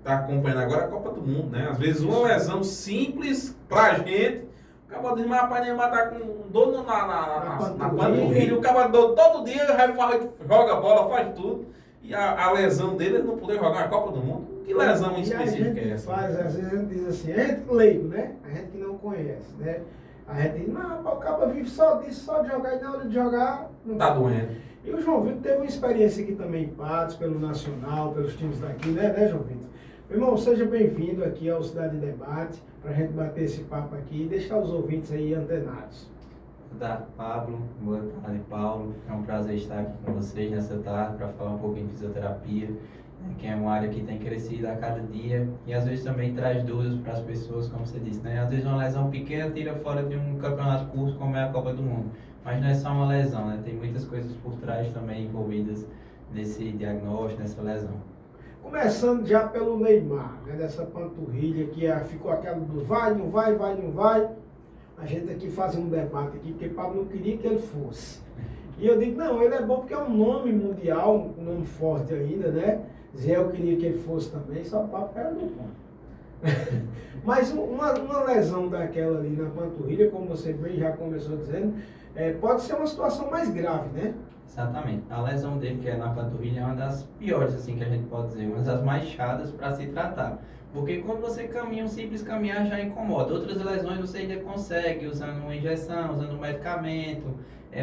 está acompanhando agora a Copa do Mundo, né? Às vezes uma lesão simples pra gente, o cara diz, mas rapaz, Neymar tá com dor na panturrilha, o cara dor todo dia, joga bola, faz tudo. E a lesão dele, ele não poder jogar a Copa do Mundo? Que lesão específica é essa? Às vezes a gente diz assim, a gente leigo, né? A gente que não conhece, né? A gente diz, mas o cara vive só disso, só de jogar, e na hora de jogar... Não tá doendo. E o João Vitor teve uma experiência aqui também em Patos, pelo Nacional, pelos times daqui, né João Vitor? Meu irmão, seja bem-vindo aqui ao Cidade Debate, para a gente bater esse papo aqui e deixar os ouvintes aí antenados. Boa tarde, Pablo. Boa tarde, Paulo. É um prazer estar aqui com vocês nessa tarde para falar um pouquinho de fisioterapia, né, que é uma área que tem crescido a cada dia e às vezes também traz dúvidas para as pessoas, como você disse, né? Às vezes uma lesão pequena tira fora de um campeonato curto como é a Copa do Mundo, mas não é só uma lesão, né? Tem muitas coisas por trás também envolvidas nesse diagnóstico, nessa lesão. Começando já pelo Neymar, né, dessa panturrilha que ficou aquela do vai, não vai, vai, não vai. A gente aqui faz um debate aqui, porque Pablo não queria que ele fosse. E eu digo, não, ele é bom porque é um nome mundial, um nome forte ainda, né? Zé, eu queria que ele fosse também, só o Pablo era do ponto. Mas uma lesão daquela ali na panturrilha, como você bem já começou dizendo, pode ser uma situação mais grave, né? Exatamente. A lesão dele, que é na panturrilha, é uma das piores, assim, que a gente pode dizer, uma das mais chatas para se tratar. Porque quando você caminha, um simples caminhar já incomoda. Outras lesões você ainda consegue, usando uma injeção, usando um medicamento,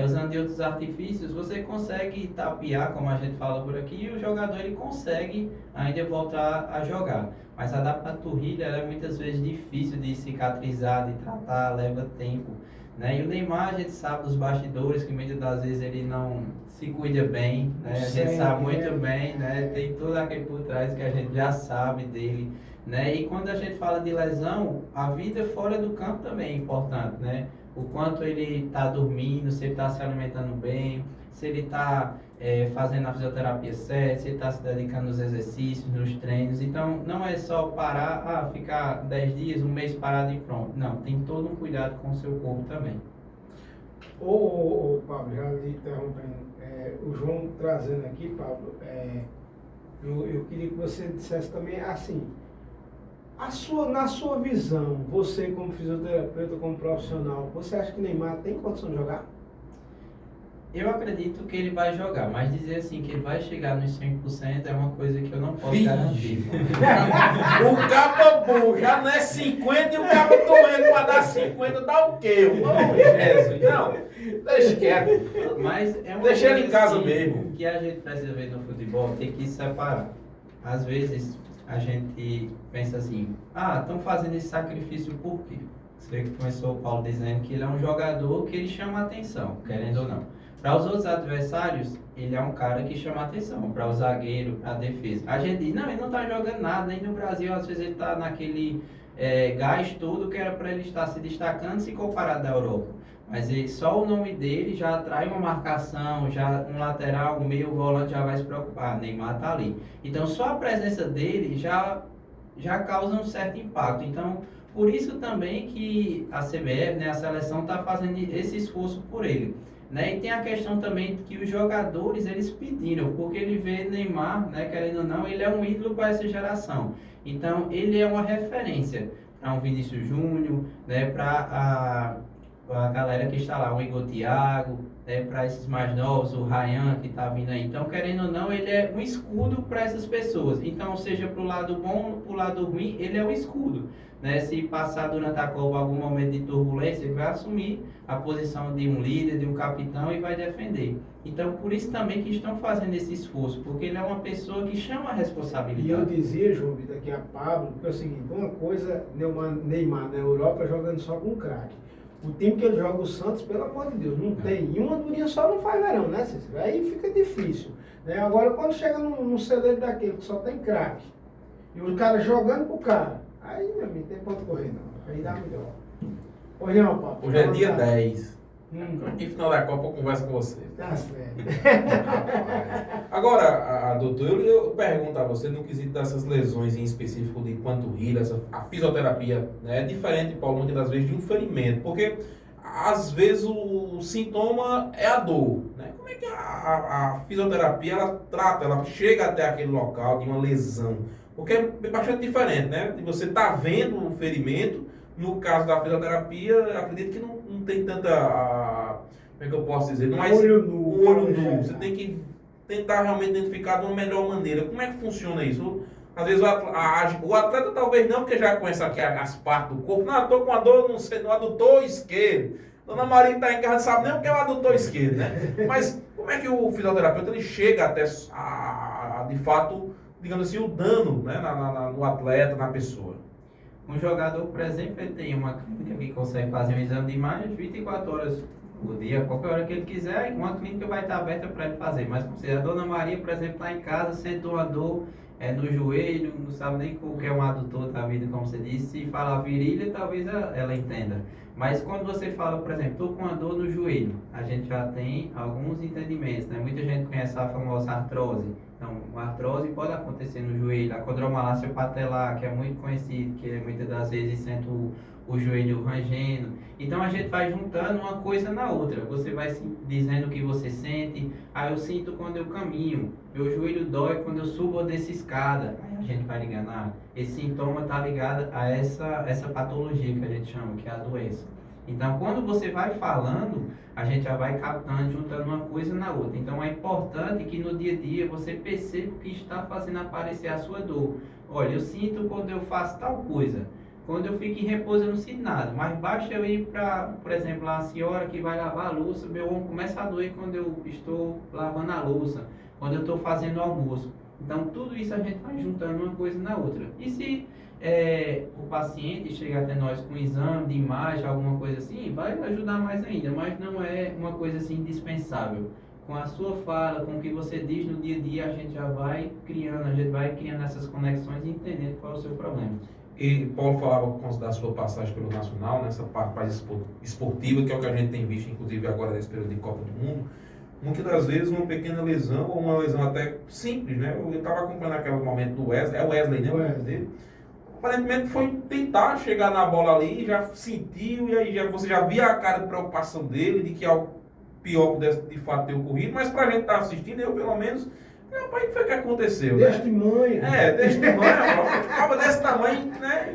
usando de outros artifícios, você consegue tapear, como a gente fala por aqui, e o jogador ele consegue ainda voltar a jogar. Mas a da panturrilha ela é muitas vezes difícil de cicatrizar, de tratar, leva tempo. Né? E o Neymar, a gente sabe dos bastidores que muitas das vezes ele não se cuida bem, né? A gente sabe muito bem, né? Tem tudo aquilo por trás que a gente já sabe dele, né? E quando a gente fala de lesão, a vida fora do campo também é importante, né? O quanto ele está dormindo, se ele está se alimentando bem, se ele está fazendo a fisioterapia certa, se ele está se dedicando nos exercícios, nos treinos. Então, não é só parar, ficar 10 dias, um mês parado e pronto. Não, tem todo um cuidado com o seu corpo também. Pablo, já lhe interrompendo, o João trazendo aqui, Pablo, eu queria que você dissesse também assim, na sua visão, você como fisioterapeuta, como profissional, você acha que o Neymar tem condição de jogar? Eu acredito que ele vai jogar, mas dizer assim que ele vai chegar nos 100% é uma coisa que eu não posso garantir. O capa bom já não é 50 e o capa doendo para dar 50, dá o quê? Jesus, não, deixa quieto. Mas é uma deixa ele em casa assim, mesmo. Que a gente precisa ver no futebol, tem que separar. Às vezes a gente pensa assim, estão fazendo esse sacrifício por quê? Você começou o Paulo dizendo que ele é um jogador que ele chama a atenção, querendo ou não. Para os outros adversários, ele é um cara que chama a atenção. Para o zagueiro, para a defesa. A gente diz, não, ele não está jogando nada. Nem no Brasil, às vezes ele está naquele gás todo que era para ele estar se destacando se comparado da Europa. Mas só o nome dele já atrai uma marcação, já um lateral, um meio volante já vai se preocupar. Neymar está ali. Então, só a presença dele já causa um certo impacto. Então, por isso também que a CBF, né, a seleção, está fazendo esse esforço por ele. Né? E tem a questão também que os jogadores eles pediram, porque ele vê Neymar, né, querendo ou não, ele é um ídolo para essa geração. Então ele é uma referência para um Vinícius Júnior, né, para a galera que está lá, o Igor Thiago, né, para esses mais novos, o Ryan que está vindo aí. Então, querendo ou não, ele é um escudo para essas pessoas. Então, seja para o lado bom ou para o lado ruim, ele é um escudo. Né? Se passar durante a Copa algum momento de turbulência, ele vai assumir a posição de um líder, de um capitão e vai defender. Então, por isso também que estão fazendo esse esforço, porque ele é uma pessoa que chama a responsabilidade. E eu dizia, João Vitor, aqui a Pablo, que é o seguinte, uma coisa, Neymar na Europa jogando só com craque. O time que ele joga, o Santos, pelo amor de Deus, não tem. E uma durinha só não faz verão, né, Cícero? Aí fica difícil. Né? Agora, quando chega num celeiro daquele que só tem craque, e os caras jogando pro cara, aí, meu amigo, tem ponto correr, não. Aí dá melhor. Hoje não, papo. Hoje é dia 10. E final da Copa eu converso com você. Tá certo. Agora, doutor, eu pergunto a você no quesito dessas lesões em específico de panturrilha, a fisioterapia, né, é diferente, Paulo, muitas das vezes de um ferimento, porque às vezes o sintoma é a dor, né? Como é que a fisioterapia ela trata, ela chega até aquele local de uma lesão? Porque é bastante diferente, né? De você tá vendo o ferimento, no caso da fisioterapia, acredito que não tem tanta, como é que eu posso dizer? Não é Olho nu. o olho nu. Você tem que tentar realmente identificar de uma melhor maneira. Como é que funciona isso? Às vezes o atleta talvez não, porque já conhece aqui as partes do corpo. Não, eu tô com a dor, não sei, no adutor esquerdo. Dona Maria que está em casa não sabe nem o que é o adutor esquerdo, né? Mas como é que o fisioterapeuta ele chega até de fato, digamos assim, o dano, né, no atleta, na pessoa? Um jogador, por exemplo, ele tem uma clínica que consegue fazer um exame de imagem 24 horas por dia, qualquer hora que ele quiser, uma clínica vai estar aberta para ele fazer. Mas se a Dona Maria, por exemplo, está em casa, sentou uma dor no joelho, não sabe nem o que é um adutor da vida, como você disse, se falar virilha, talvez ela entenda. Mas quando você fala, por exemplo, estou com uma dor no joelho, a gente já tem alguns entendimentos, né? Muita gente conhece a famosa artrose. Então, a artrose pode acontecer no joelho, a condromalácia patelar, que é muito conhecido, que muitas das vezes sente o joelho rangendo. Então, a gente vai juntando uma coisa na outra. Você vai dizendo o que você sente. Eu sinto quando eu caminho, meu joelho dói quando eu subo ou desço escada. Aí a gente vai ligando, esse sintoma está ligado a essa patologia que a gente chama, que é a doença. Então, quando você vai falando, a gente já vai captando, juntando uma coisa na outra. Então, é importante que no dia a dia você perceba o que está fazendo aparecer a sua dor. Olha, eu sinto quando eu faço tal coisa. Quando eu fico em repouso, eu não sinto nada. Mas basta eu ir para, por exemplo, a senhora que vai lavar a louça, meu ombro começa a doer quando eu estou lavando a louça, quando eu estou fazendo o almoço. Então, tudo isso a gente vai juntando uma coisa na outra. E se o paciente chega até nós com um exame de imagem, alguma coisa assim, vai ajudar mais ainda, mas não é uma coisa assim indispensável. Com a sua fala, com o que você diz no dia a dia, a gente já vai criando essas conexões e entendendo qual é o seu problema. E Paulo falava da sua passagem pelo Nacional, nessa parte mais esportiva, que é o que a gente tem visto, inclusive agora nesse período de Copa do Mundo. Muitas das vezes uma pequena lesão, ou uma lesão até simples, né? Eu estava acompanhando aquele momento do Wesley, é o Wesley, né? O Wesley. Aparentemente foi tentar chegar na bola ali, já sentiu, e aí você já via a cara de preocupação dele, de que algo pior pudesse de fato ter ocorrido, mas pra gente estar assistindo, eu pelo menos, rapaz, o que foi que aconteceu, deste né? tamanho. Deste tamanho, acaba desse tamanho, né?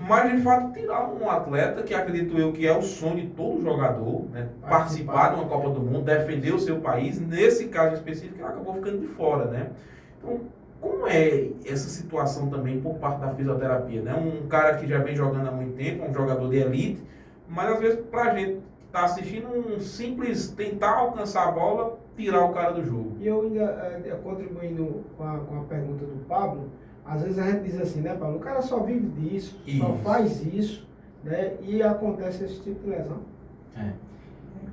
Mas de fato, tirar um atleta, que acredito eu que é o sonho de todo jogador, né? Participar de uma Copa do Mundo, defender o seu país, nesse caso específico, ele acabou ficando de fora, né? Então, como é essa situação também por parte da fisioterapia, né? Um cara que já vem jogando há muito tempo, um jogador de elite, mas às vezes pra gente que tá assistindo um simples tentar alcançar a bola, tirar o cara do jogo. E eu ainda, contribuindo com a pergunta do Pablo, às vezes a gente diz assim, né, Pablo? O cara só vive disso, só faz isso, né? E acontece esse tipo de lesão.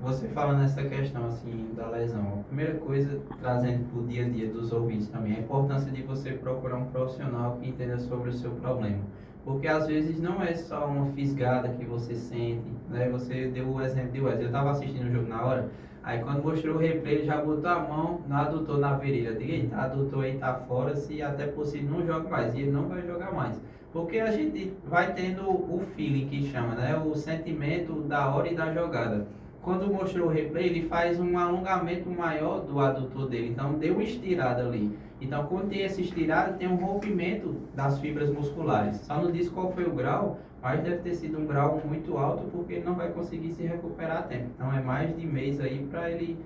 Você fala nessa questão assim da lesão, a primeira coisa, trazendo para o dia a dia dos ouvintes também, a importância de você procurar um profissional que entenda sobre o seu problema. Porque às vezes não é só uma fisgada que você sente, né? Você deu o exemplo de Wesley, eu estava assistindo o jogo na hora, aí quando mostrou o replay, ele já botou a mão no adutor na virilha. Eu digo, eita, adutor aí tá fora, se até possível não joga mais, e ele não vai jogar mais. Porque a gente vai tendo o feeling que chama, né? O sentimento da hora e da jogada. Quando mostrou o replay, ele faz um alongamento maior do adutor dele, então deu uma estirada ali. Então, quando tem essa estirada, tem um rompimento das fibras musculares. Só não diz qual foi o grau, mas deve ter sido um grau muito alto, porque ele não vai conseguir se recuperar a tempo. Então, é mais de mês aí para ele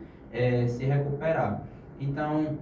se recuperar. Então,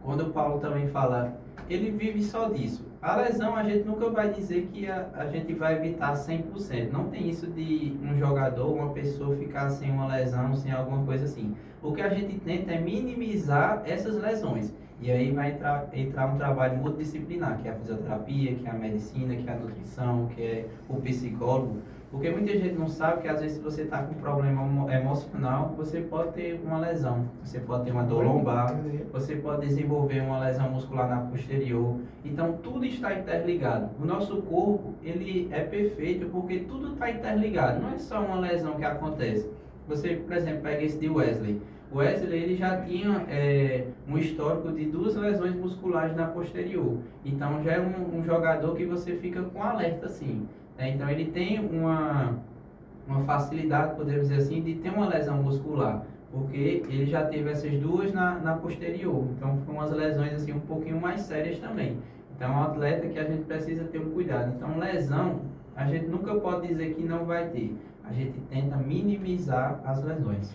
quando o Paulo também fala, ele vive só disso. A lesão, a gente nunca vai dizer que a gente vai evitar 100%. Não tem isso de um jogador, uma pessoa ficar sem uma lesão, sem alguma coisa assim. O que a gente tenta é minimizar essas lesões. E aí vai entrar um trabalho multidisciplinar, que é a fisioterapia, que é a medicina, que é a nutrição, que é o psicólogo. Porque muita gente não sabe que às vezes se você está com um problema emocional, você pode ter uma lesão. Você pode ter uma dor lombar, você pode desenvolver uma lesão muscular na posterior. Então tudo está interligado. O nosso corpo, ele é perfeito porque tudo está interligado. Não é só uma lesão que acontece. Você, por exemplo, pega esse de Wesley. O Wesley, ele já tinha um histórico de 2 lesões musculares na posterior. Então já é um jogador que você fica com alerta assim. Então ele tem uma facilidade, podemos dizer assim, de ter uma lesão muscular, porque ele já teve essas 2 na posterior. Então foram umas lesões assim um pouquinho mais sérias também. Então, é um atleta que a gente precisa ter um cuidado. Então, lesão, a gente nunca pode dizer que não vai ter. A gente tenta minimizar as lesões.